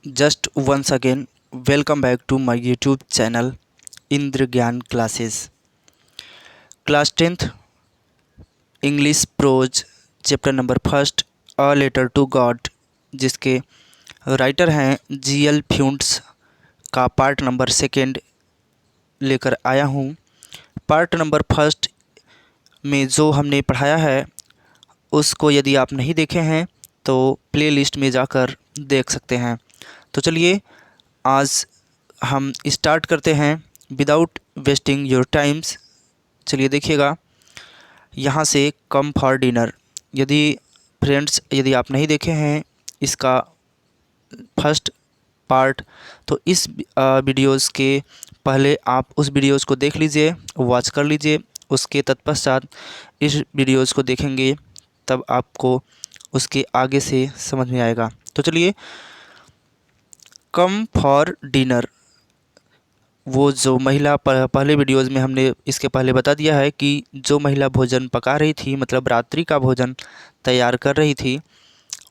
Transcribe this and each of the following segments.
Just once again, welcome back to my YouTube channel Indra Gyan Classes. Class 10th English Prose chapter number first a letter to God, जिसके writer हैं GL Fuentes का part number second लेकर आया हूँ। Part number first में जो हमने पढ़ाया है उसको यदि आप नहीं देखे हैं तो प्लेलिस्ट में जाकर देख सकते हैं। तो चलिए आज हम स्टार्ट करते हैं विदाउट वेस्टिंग योर टाइम्स। चलिए देखिएगा यहाँ से कम फॉर डिनर। यदि आप नहीं देखे हैं इसका फर्स्ट पार्ट तो इस वीडियोस के पहले आप उस वीडियोस को देख लीजिए, वॉच कर लीजिए। उसके तत्पश्चात इस वीडियोस को देखेंगे तब आपको उसके आगे से समझ में आएगा। तो चलिए, कम फॉर डिनर, वो जो महिला पहले वीडियोज़ में हमने इसके पहले बता दिया है कि जो महिला भोजन पका रही थी, मतलब रात्रि का भोजन तैयार कर रही थी,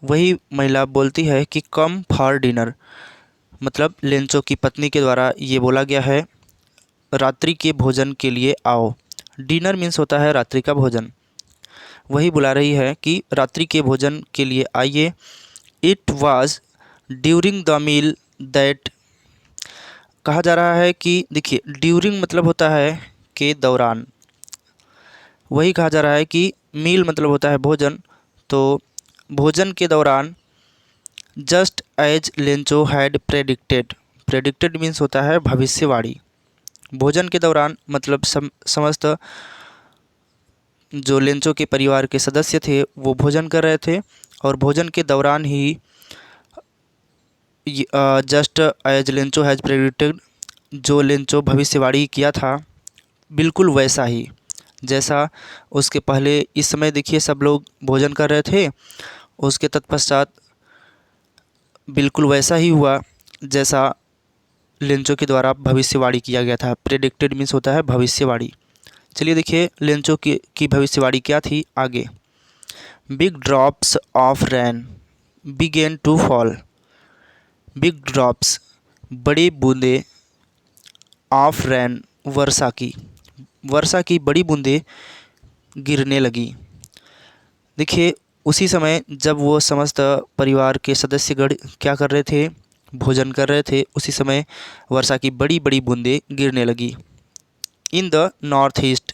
वही महिला बोलती है कि कम फॉर डिनर, मतलब लेंचो की पत्नी के द्वारा ये बोला गया है रात्रि के भोजन के लिए आओ। डिनर मीन्स होता है रात्रि का भोजन। वही बुला रही है कि रात्रि के भोजन के लिए आइए। It was during the meal that, कहा जा रहा है कि देखिए ड्यूरिंग मतलब होता है के दौरान, वही कहा जा रहा है कि मील मतलब होता है भोजन। तो भोजन के दौरान just as Lencho had predicted, predicted means होता है भविष्यवाणी। भोजन के दौरान मतलब समस्त जो लेंचो के परिवार के सदस्य थे वो भोजन कर रहे थे और भोजन के दौरान ही just as Lencho has predicted, जो लेंचो भविष्यवाणी किया था बिल्कुल वैसा ही जैसा उसके पहले इस समय देखिए सब लोग भोजन कर रहे थे, उसके तत्पश्चात बिल्कुल वैसा ही हुआ जैसा लेंचो के द्वारा भविष्यवाणी किया गया था। प्रेडिक्टेड मीन्स होता है भविष्यवाणी। चलिए देखिए लेंचो की भविष्यवाणी क्या थी आगे। Big drops of rain began to fall, big drops बड़ी बूंदें, ऑफ रेन वर्षा की बड़ी बूंदें गिरने लगी। देखिए उसी समय जब वो समस्त परिवार के सदस्यगण क्या कर रहे थे, भोजन कर रहे थे, उसी समय वर्षा की बड़ी बड़ी बूंदें गिरने लगी। इन द नॉर्थ ईस्ट,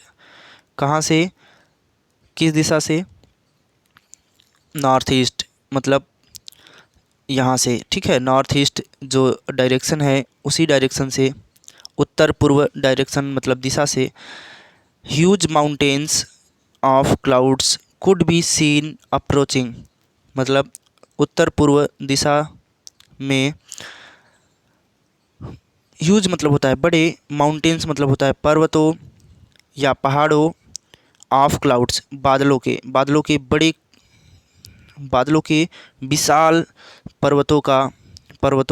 कहाँ से, किस दिशा से, नॉर्थ ईस्ट मतलब यहाँ से, ठीक है। नॉर्थ ईस्ट जो डायरेक्शन है उसी डायरेक्शन से, उत्तर पूर्व डायरेक्शन मतलब दिशा से, huge mountains of clouds could be seen approaching, मतलब उत्तर पूर्व दिशा में ह्यूज मतलब होता है बड़े, माउंटेन्स मतलब होता है पर्वतों या पहाड़ों, ऑफ क्लाउड्स बादलों के विशाल पर्वतों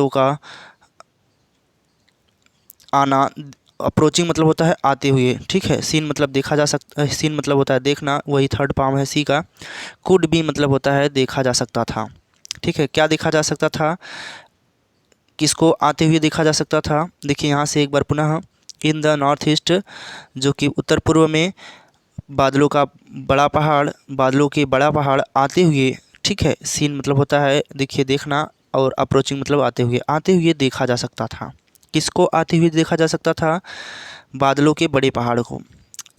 का आना। अप्रोचिंग मतलब होता है आते हुए, ठीक है। सीन मतलब देखा जा सकता है, सीन मतलब होता है देखना, वही थर्ड फॉर्म है सी का। कुड भी मतलब होता है देखा जा सकता था, ठीक है। क्या देखा जा सकता था, किसको आते हुए देखा जा सकता था। देखिए यहाँ से एक बार पुनः, इन द नॉर्थ ईस्ट जो कि उत्तर पूर्व में बादलों के बड़ा पहाड़ आते हुए, ठीक है। सीन मतलब होता है देखिए देखना और अप्रोचिंग मतलब आते हुए देखा जा सकता था। किसको आते हुए देखा जा सकता था, बादलों के बड़े पहाड़ को।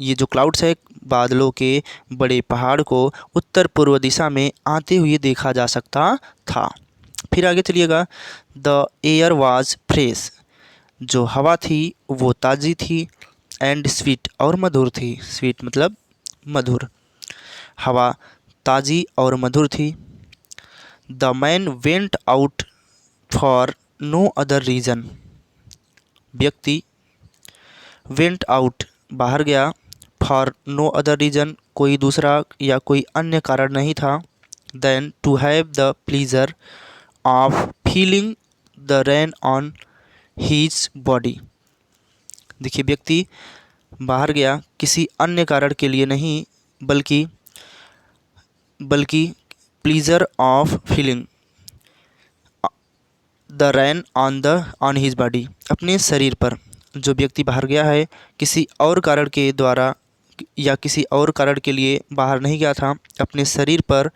ये जो क्लाउड्स है बादलों के बड़े पहाड़ को उत्तर पूर्व दिशा में आते हुए देखा जा सकता था। फिर आगे चलिएगा। द एयर वाज फ्रेश, जो हवा थी वो ताज़ी थी, एंड स्वीट और मधुर थी। स्वीट मतलब मधुर, हवा ताज़ी और मधुर थी। The man went out for no other reason, व्यक्ति वेंट आउट बाहर गया, फॉर नो अदर रीज़न कोई दूसरा या कोई अन्य कारण नहीं था, than to have the pleasure of feeling the rain on his body. देखिए व्यक्ति बाहर गया किसी अन्य कारण के लिए नहीं, बल्कि pleasure of feeling the rain on his body, अपने शरीर पर। जो व्यक्ति बाहर गया है किसी और कारण के द्वारा या किसी और कारण के लिए बाहर नहीं गया था, अपने शरीर पर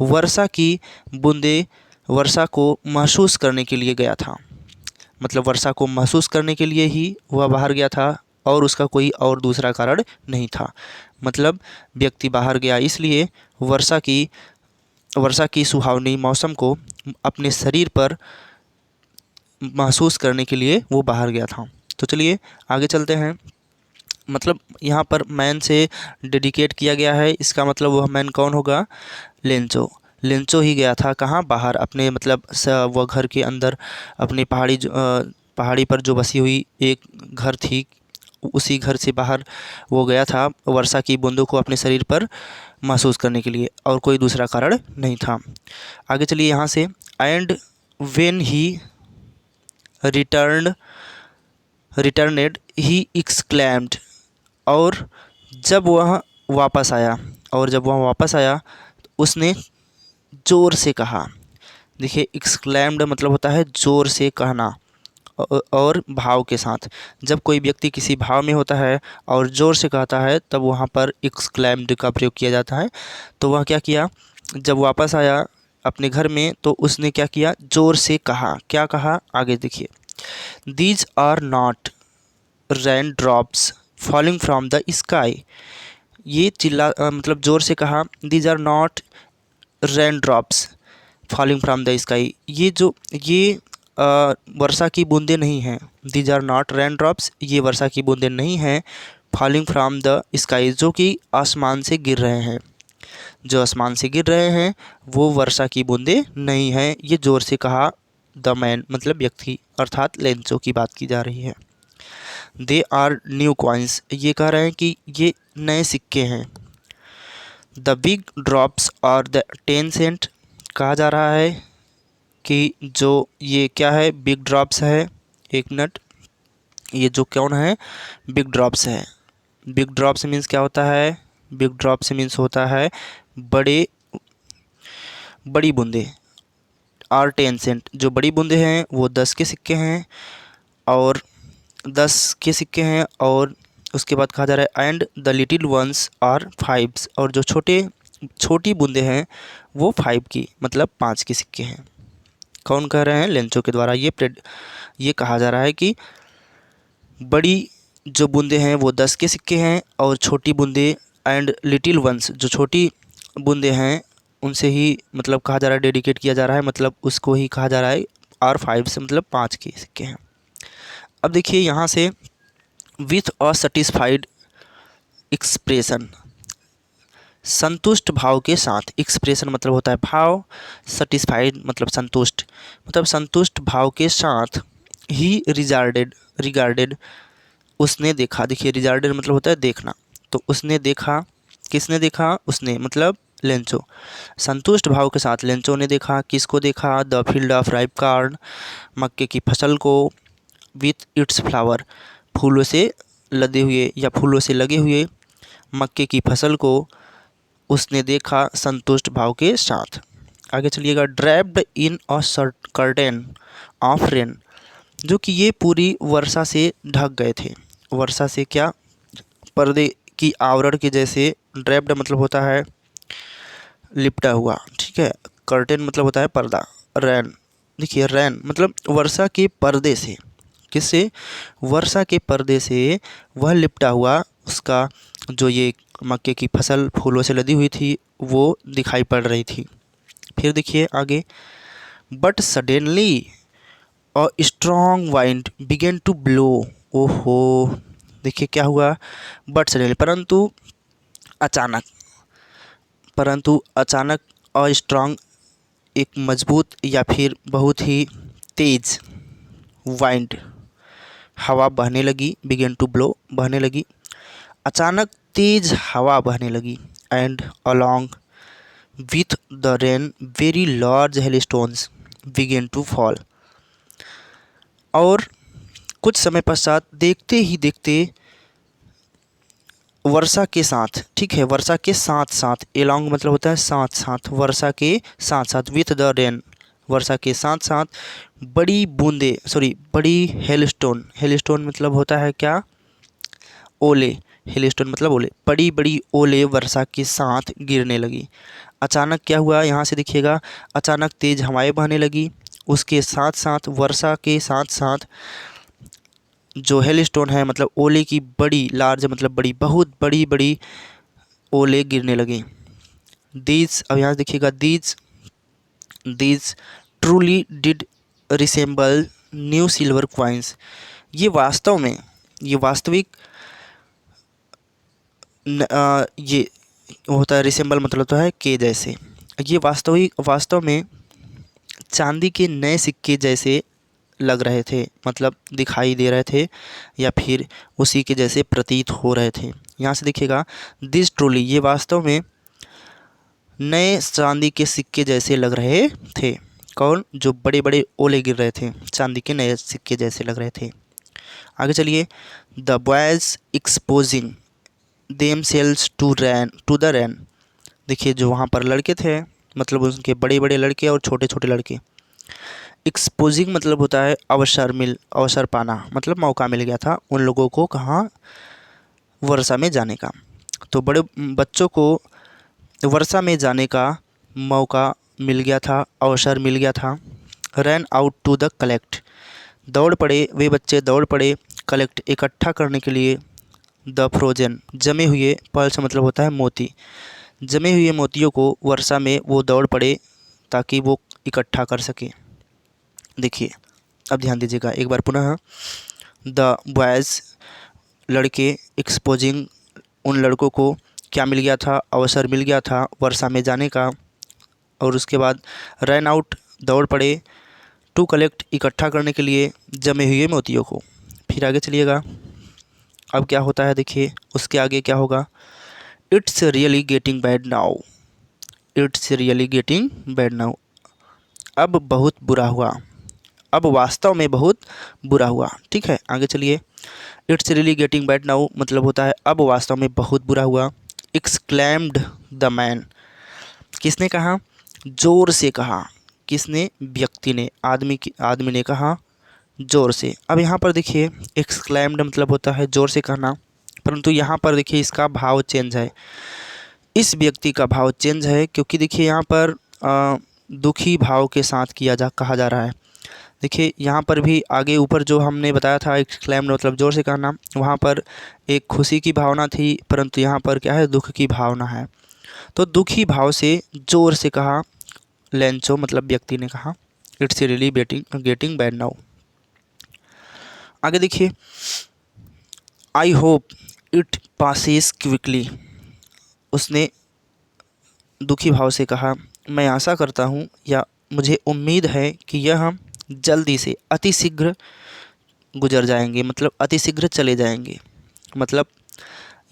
वर्षा की बूंदें, वर्षा को महसूस करने के लिए गया था। मतलब वर्षा को महसूस करने के लिए ही वह बाहर गया था और उसका कोई और दूसरा कारण नहीं था। मतलब व्यक्ति बाहर गया इसलिए वर्षा की सुहावनी मौसम को अपने शरीर पर महसूस करने के लिए वो बाहर गया था। तो चलिए आगे चलते हैं। मतलब यहाँ पर मैन से डेडिकेट किया गया है, इसका मतलब वह मैन कौन होगा? लेंचो। लेंचो ही गया था कहाँ? बाहर अपने मतलब वह घर के अंदर अपनी पहाड़ी पर जो बसी हुई एक घर थी, उसी घर से बाहर वो गया था वर्षा की बूंदों को अपने शरीर पर महसूस करने के लिए, और कोई दूसरा कारण नहीं था। आगे चलिए यहाँ से। And when he returned he exclaimed, और जब वह वापस आया उसने ज़ोर से कहा। देखिए एक्सक्लेम्ड मतलब होता है ज़ोर से कहना और भाव के साथ। जब कोई व्यक्ति किसी भाव में होता है और ज़ोर से कहता है तब वहाँ पर एक्सक्लेम्ड का प्रयोग किया जाता है। तो वह क्या किया? जब वापस आया अपने घर में तो उसने क्या किया? ज़ोर से कहा। क्या कहा? आगे देखिए। These are not raindrops falling from the sky. ये मतलब ज़ोर से कहा, these are not raindrops falling from the sky. ये वर्षा की बूंदें नहीं हैं। These are not raindrops, ये वर्षा की बूंदें नहीं हैं। फॉलिंग फ्रॉम द स्काई, जो कि आसमान से गिर रहे हैं। जो आसमान से गिर रहे हैं वो वर्षा की बूंदें नहीं हैं। ये ज़ोर से कहा द मैन, मतलब व्यक्ति अर्थात लेंचो की बात की जा रही है। दे आर न्यू कॉइन्स, ये कह रहे हैं कि ये नए सिक्के हैं। द बिग ड्रॉप्स और द 10 सेंट, कहा जा रहा है कि जो ये क्या है? बिग ड्रॉप्स है। एक मिनट, ये जो कौन है? बिग ड्रॉप्स है। बिग ड्रॉप्स मीन्स क्या होता है? बिग ड्रॉप्स मीन्स होता है बड़ी बूंदे। और 10 सेंट, जो बड़ी बूंदे हैं वो 10 के सिक्के हैं और 10 के सिक्के हैं। और उसके बाद कहा जा रहा है and the little ones are 5, और जो छोटी बूंदे हैं वो 5 की, मतलब 5 के सिक्के हैं। कौन कह रहे हैं? लेंचो के द्वारा ये कहा जा रहा है कि बड़ी जो बूंदे हैं वो 10 के सिक्के हैं और छोटी बूंदे एंड लिटिल वंस, जो छोटी बूंदे हैं उनसे ही मतलब कहा जा रहा है, डेडिकेट किया जा रहा है, मतलब उसको ही कहा जा रहा है। आर 5 से मतलब 5 के सिक्के हैं। अब देखिए यहाँ से विथ अ सेटिस्फाइड एक्सप्रेशन, संतुष्ट भाव के साथ। एक्सप्रेशन मतलब होता है भाव, सेटिस्फाइड मतलब संतुष्ट, मतलब संतुष्ट भाव के साथ ही रिगार्डेड उसने देखा। देखिए रिगार्डेड मतलब होता है देखना, तो उसने देखा। किसने देखा? उसने मतलब लेंचो। संतुष्ट भाव के साथ लेंचो ने देखा। किसको देखा? The field of ripe corn, मक्के की फसल को। विथ इट्स फ्लावर, फूलों से लदे हुए या फूलों से लगे हुए मक्के की फसल को उसने देखा संतुष्ट भाव के साथ। आगे चलिएगा। Draped in a curtain of rain, जो कि ये पूरी वर्षा से ढक गए थे। वर्षा से क्या? पर्दे की आवरण के जैसे। ड्रैप्ड मतलब होता है लिपटा हुआ, ठीक है। कर्टेन मतलब होता है पर्दा। रैन, देखिए रैन मतलब वर्षा के पर्दे से। किससे? वर्षा के पर्दे से वह लिपटा हुआ, उसका जो ये मक्के की फसल फूलों से लदी हुई थी वो दिखाई पड़ रही थी। फिर देखिए आगे। But suddenly a strong wind began to blow. ओहो, देखिए क्या हुआ? बट सडनली, परंतु अचानक अ स्ट्रॉन्ग, एक मजबूत या फिर बहुत ही तेज, वाइंड हवा बहने लगी। बिगेन टू ब्लो बहने लगी, अचानक तेज हवा बहने लगी। And along with the rain very large hailstones began to fall, और कुछ समय पश्चात देखते ही देखते वर्षा के साथ, ठीक है, वर्षा के साथ साथ, एलॉन्ग मतलब होता है साथ साथ, वर्षा के साथ साथ, विथ द रेन वर्षा के साथ साथ बड़ी बूंदे बड़ी हेलस्टोन मतलब होता है क्या, ओले। हेलस्टोन मतलब ओले, बड़ी बड़ी ओले वर्षा के साथ गिरने लगी। अचानक क्या हुआ, यहाँ से देखिएगा, अचानक तेज हवाएं बहने लगी। उसके साथ साथ वर्षा के साथ साथ जो हेलस्टोन है मतलब ओले की बड़ी लार्ज मतलब बड़ी बहुत बड़ी बड़ी ओले गिरने लगी। दीज, अब यहाँ देखिएगा, these truly did resemble new silver coins. ये वास्तव में, ये वास्तविक ये होता है, रिसेंबल मतलब तो है के जैसे। ये वास्तव में चांदी के नए सिक्के जैसे लग रहे थे, मतलब दिखाई दे रहे थे या फिर उसी के जैसे प्रतीत हो रहे थे। यहाँ से देखिएगा, दिस ट्रूली, ये वास्तव में नए चांदी के सिक्के जैसे लग रहे थे। कौन, जो बड़े बड़े ओले गिर रहे थे, चांदी के नए सिक्के जैसे लग रहे थे। आगे चलिए, the boys exposing themselves to the rain. देखिए जो वहाँ पर लड़के थे, मतलब उनके बड़े बड़े लड़के और छोटे छोटे लड़के। एक्सपोजिंग मतलब होता है अवसर पाना, मतलब मौका मिल गया था उन लोगों को कहाँ, वर्षा में जाने का। तो बड़े बच्चों को वर्षा में जाने का मौका मिल गया था, अवसर मिल गया था। Run out to the collect, दौड़ पड़े, वे बच्चे दौड़ पड़े, कलेक्ट इकट्ठा करने के लिए, द फ्रोजन जमे हुए, पर्ल्स मतलब होता है मोती, जमे हुए मोतियों को वर्षा में वो दौड़ पड़े ताकि वो इकट्ठा कर सके। देखिए अब ध्यान दीजिएगा एक बार पुनः, द बॉयज़ लड़के, एक्सपोजिंग उन लड़कों को क्या मिल गया था, अवसर मिल गया था वर्षा में जाने का। और उसके बाद रन आउट दौड़ पड़े, टू कलेक्ट इकट्ठा करने के लिए जमे हुए मोतियों को। फिर आगे चलिएगा, अब क्या होता है देखिए, उसके आगे क्या होगा, it's really getting bad now, it's really getting bad now, अब बहुत बुरा हुआ, अब वास्तव में बहुत बुरा हुआ। ठीक है, आगे चलिए, it's really getting bad now मतलब होता है अब वास्तव में बहुत बुरा हुआ। एक्सक्लेम्ड द मैन, किसने कहा, जोर से कहा, किसने, व्यक्ति ने, आदमी ने कहा जोर से। अब यहाँ पर देखिए, एक्सक्लेम्ड मतलब होता है जोर से कहना, परंतु यहाँ पर देखिए इसका भाव चेंज है, इस व्यक्ति का भाव चेंज है, क्योंकि देखिए यहाँ पर दुखी भाव के साथ कहा जा रहा है। देखिए यहाँ पर भी आगे ऊपर जो हमने बताया था, एक्सक्लेम्ड मतलब जोर से कहना, वहाँ पर एक खुशी की भावना थी, परंतु यहाँ पर क्या है, दुख की भावना है। तो दुखी भाव से जोर से कहा, लेंचो मतलब व्यक्ति ने कहा, it's really getting bad now. आगे देखिए, I hope it passes quickly, उसने दुखी भाव से कहा, मैं आशा करता हूँ या मुझे उम्मीद है कि यह जल्दी से अतिशीघ्र गुजर जाएंगे, मतलब अतिशीघ्र चले जाएंगे। मतलब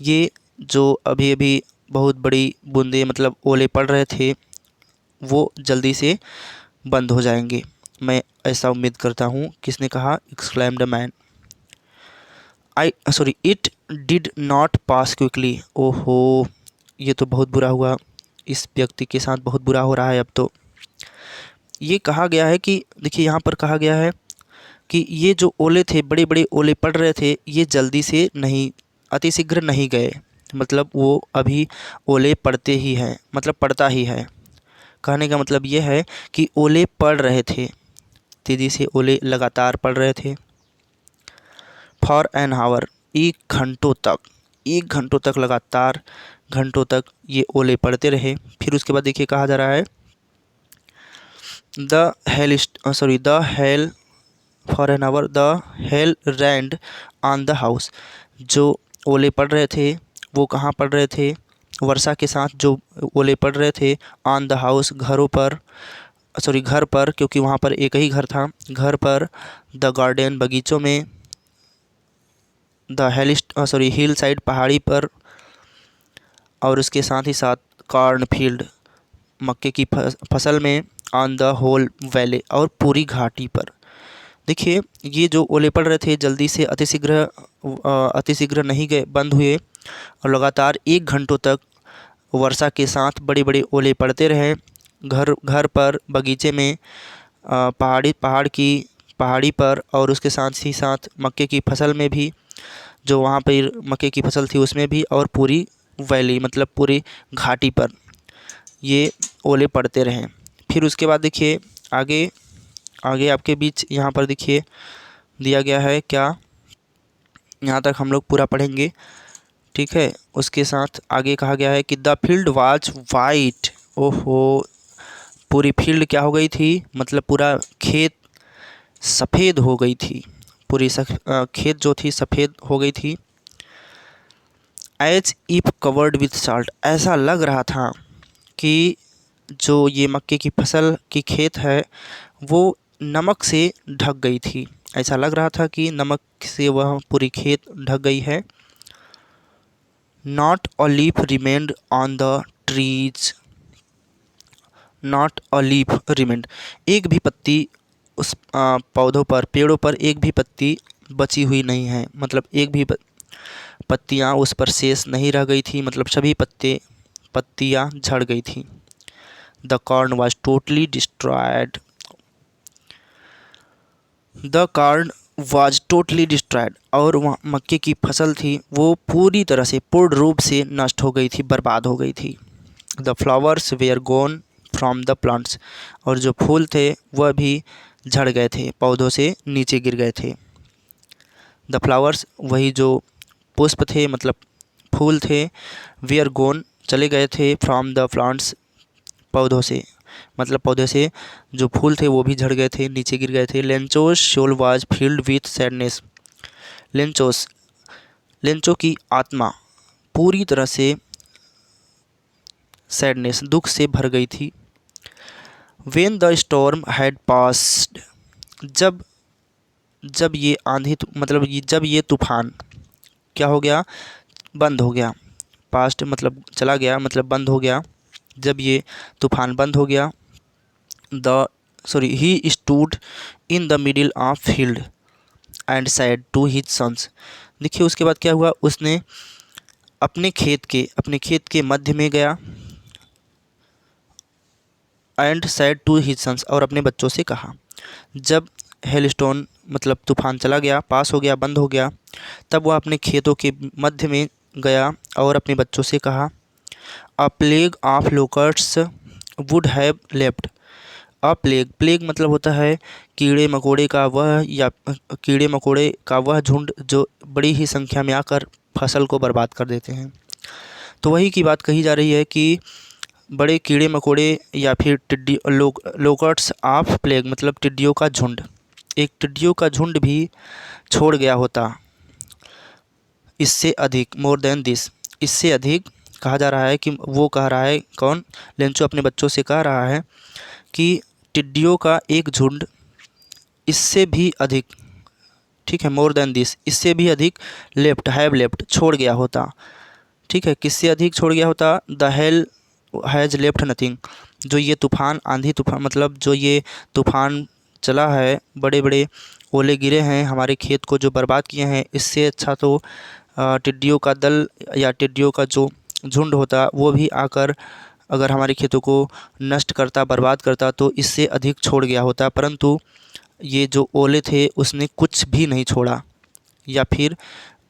ये जो अभी अभी बहुत बड़ी बूंदे मतलब ओले पड़ रहे थे, वो जल्दी से बंद हो जाएंगे, मैं ऐसा उम्मीद करता हूँ। किसने कहा, exclaimed man. It did not pass quickly, ओहो ये तो बहुत बुरा हुआ, इस व्यक्ति के साथ बहुत बुरा हो रहा है। अब तो ये कहा गया है कि देखिए यहाँ पर कहा गया है कि ये जो ओले थे, बड़े बड़े ओले पड़ रहे थे, ये जल्दी से नहीं, अतिशीघ्र नहीं गए, मतलब वो अभी ओले पड़ते ही हैं, मतलब पड़ता ही है। कहने का मतलब ये है कि ओले पड़ रहे थे, तेज़ी से ओले लगातार पड़ रहे थे। फॉर एन आवर, एक घंटों तक लगातार, घंटों तक ये ओले पड़ते रहे। फिर उसके बाद देखिए कहा जा रहा है, the hail for an hour the hail rained on the house, जो ओले पड़ रहे थे वो कहाँ पड़ रहे थे, वर्षा के साथ जो ओले पड़ रहे थे, ऑन द हाउस घर पर, क्योंकि वहाँ पर एक ही घर था, घर पर, द गार्डन बगीचों में, द हिल साइड पहाड़ी पर, और उसके साथ ही साथ कॉर्न फील्ड मक्के की फसल में, ऑन द होल वैली और पूरी घाटी पर। देखिए ये जो ओले पड़ रहे थे जल्दी से अतिशीघ्र नहीं गए, बंद हुए, और लगातार 1 घंटों तक वर्षा के साथ बड़े बड़े ओले पड़ते रहे, घर पर, बगीचे में, पहाड़ी पर और उसके साथ ही साथ मक्के की फसल में भी, जो वहाँ पर मक्के की फसल थी उसमें भी, और पूरी वैली मतलब पूरी घाटी पर ये ओले पड़ते रहे। फिर उसके बाद देखिए आगे आगे आपके बीच यहाँ पर देखिए दिया गया है क्या, यहाँ तक हम लोग पूरा पढ़ेंगे, ठीक है। उसके साथ आगे कहा गया है कि द फील्ड वाज वाइट। ओहो, पूरी फील्ड क्या हो गई थी, मतलब पूरा खेत सफ़ेद हो गई थी, पूरी खेत जो थी सफ़ेद हो गई थी। As if covered with salt, ऐसा लग रहा था कि जो ये मक्के की फसल की खेत है वो नमक से ढक गई थी। ऐसा लग रहा था कि नमक से वह पूरी खेत ढक गई है। Not a leaf remained on the trees, not a leaf remained, एक भी पत्ती उस पौधों पर, पेड़ों पर एक भी पत्ती बची हुई नहीं है, मतलब एक भी पत्तियाँ उस पर शेष नहीं रह गई थी, मतलब सभी पत्तियाँ झड़ गई थी। The corn was totally destroyed, the corn was totally destroyed, और वहाँ मक्के की फसल थी वो पूरी तरह से, पूर्ण रूप से नष्ट हो गई थी, बर्बाद हो गई थी। The flowers were gone from the plants, और जो फूल थे वह भी झड़ गए थे, पौधों से नीचे गिर गए थे। द फ्लावर्स, वही जो पुष्प थे मतलब फूल थे, वेयर गॉन, चले गए थे, फ्रॉम द प्लांट्स, पौधों से, मतलब पौधे से जो फूल थे वो भी झड़ गए थे, नीचे गिर गए थे। Lencho's soul was filled with sadness, Lencho's, Lencho की आत्मा पूरी तरह से सैडनेस, दुख से भर गई थी। When the storm had passed, जब जब ये आंधी मतलब जब ये तूफान क्या हो गया, बंद हो गया, पास्ट मतलब चला गया, मतलब बंद हो गया, जब ये तूफान बंद हो गया, he stood in the middle of field and said to his sons. देखिए उसके बाद क्या हुआ, उसने अपने खेत के मध्य में गया, and said to his sons, और अपने बच्चों से कहा। जब हेलस्टोन मतलब तूफान चला गया, पास हो गया, बंद हो गया, तब वह अपने खेतों के मध्य में गया और अपने बच्चों से कहा, a plague of locusts would have left. A plague, plague मतलब होता है कीड़े मकोड़े का वह, या कीड़े मकोड़े का वह झुंड जो बड़ी ही संख्या में आकर फसल को बर्बाद कर देते हैं। तो वही की बात कही जा रही है कि बड़े कीड़े मकोड़े या फिर टिड्डी, लोकस्ट्स ऑफ प्लेग मतलब टिड्डियों का झुंड, एक टिड्डियों का झुंड भी छोड़ गया होता, इससे अधिक, मोर देन दिस, इससे अधिक कहा जा रहा है कि वो कह रहा है कौन, लेंचो अपने बच्चों से कह रहा है कि टिड्डियों का एक झुंड इससे भी अधिक, ठीक है, मोर देन दिस, इससे भी अधिक, लेफ्ट, हैव लेफ्ट, छोड़ गया होता, ठीक है, किससे अधिक छोड़ गया होता, the hell has left nothing, जो ये तूफ़ान, आंधी तूफ़ान मतलब जो ये तूफ़ान चला है, बड़े बड़े ओले गिरे हैं, हमारे खेत को जो बर्बाद किए हैं, इससे अच्छा तो टिड्डियों का दल या टिड्डियों का जो झुंड होता वो भी आकर अगर हमारे खेतों को नष्ट करता, बर्बाद करता, तो इससे अधिक छोड़ गया होता, परंतु ये जो ओले थे उसने कुछ भी नहीं छोड़ा, या फिर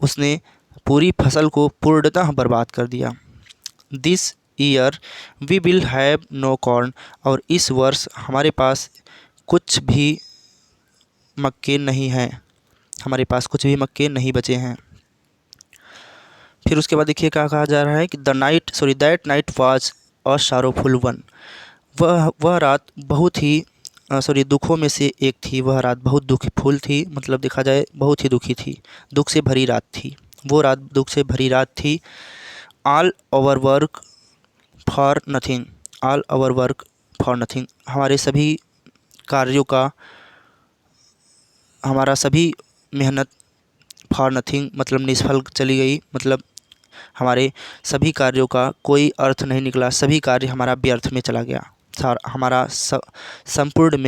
उसने पूरी फसल को पूर्णतः बर्बाद कर दिया। This year we will have no corn, और इस वर्ष हमारे पास कुछ भी मक्के नहीं हैं, हमारे पास कुछ भी मक्के नहीं बचे हैं। फिर उसके बाद देखिए क्या कहा जा रहा है कि that night was a sorrowful one, वह रात बहुत ही दुखों में से एक थी, वह रात बहुत दुखफुल थी, मतलब देखा जाए बहुत ही दुखी थी, दुख से भरी रात थी, वो रात दुख से भरी रात थी। All over work for nothing, all over work for nothing, हमारे सभी कार्यों का, हमारा सभी मेहनत फॉर नथिंग मतलब निष्फल चली गई, मतलब हमारे सभी कार्यों का कोई अर्थ नहीं निकला, सभी कार्य हमारा व्यर्थ में चला गया, हमारा संपूर्ण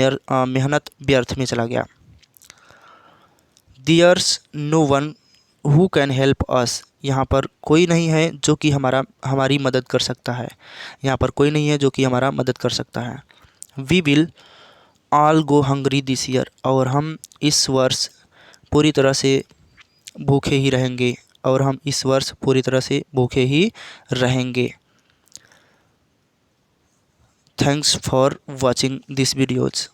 मेहनत व्यर्थ में चला गया। There's no one who can help us, यहाँ पर कोई नहीं है जो कि हमारी मदद कर सकता है, यहाँ पर कोई नहीं है जो कि हमारा मदद कर सकता है। We will all go hungry this year, और हम इस वर्ष पूरी तरह से भूखे ही रहेंगे, और हम इस वर्ष पूरी तरह से भूखे ही रहेंगे। Thanks for watching this videos.